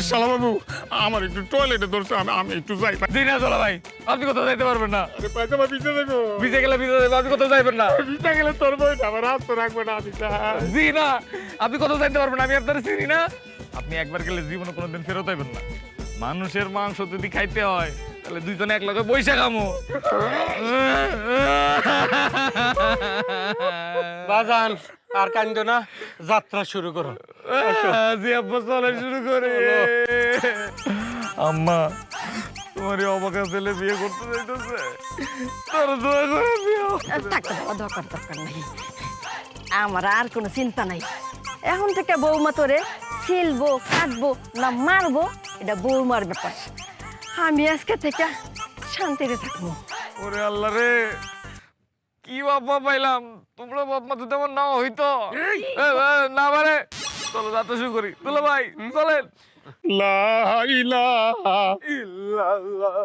শালা বাবু আমার একটু টয়লেটে ধরছে, আমি একটু যাই। জি না চলা ভাই, আপনি কোথাও যাইতে পারবেন না। আরে পায়জামা ভিজে যাবো। ভিজে গেলে ভিজে যাবে, আপনি কোথাও যাইবেন না। ভিজে গেলে তোর বই আমার হাত তো রাখবে না। আমি জি না, আপনি কোথাও যাইতে পারবেন না, আমি আপনার চিনি না। আপনি একবার গেলে জীবনে কোনোদিন ফেরত আইবেন না। মানুষের মাংস যদি খাইতে হয় তাহলে দুইজনে এক লগে বইসা খামো। বাজান আর কান্দো না, যাত্রা শুরু করো। জি আব্বা চলে শুরু করে। আম্মা তোমার এই অবাকা ছেলে বিয়ে করতে যাইতেছে, তোর দোয়া করে দিও। থাক বাবা, দরকার নাই। আমার আর কোনো চিন্তা নাই। এখন থেকে বৌমা তোরে ছিলবো, কাটবো না মারবো, এটা বৌমার ব্যাপার। আমি আজকে থেকে শান্তিতে থাকবো। ওরে আল্লাহ রে, কি বাবা পাইলাম। তোমরা বাবা যদি আমার না হইতো। না মানে চলো যাত্রা শুরু করি। দুলা ভাই চলেন। লা ইলাহা ইল্লাল্লাহ।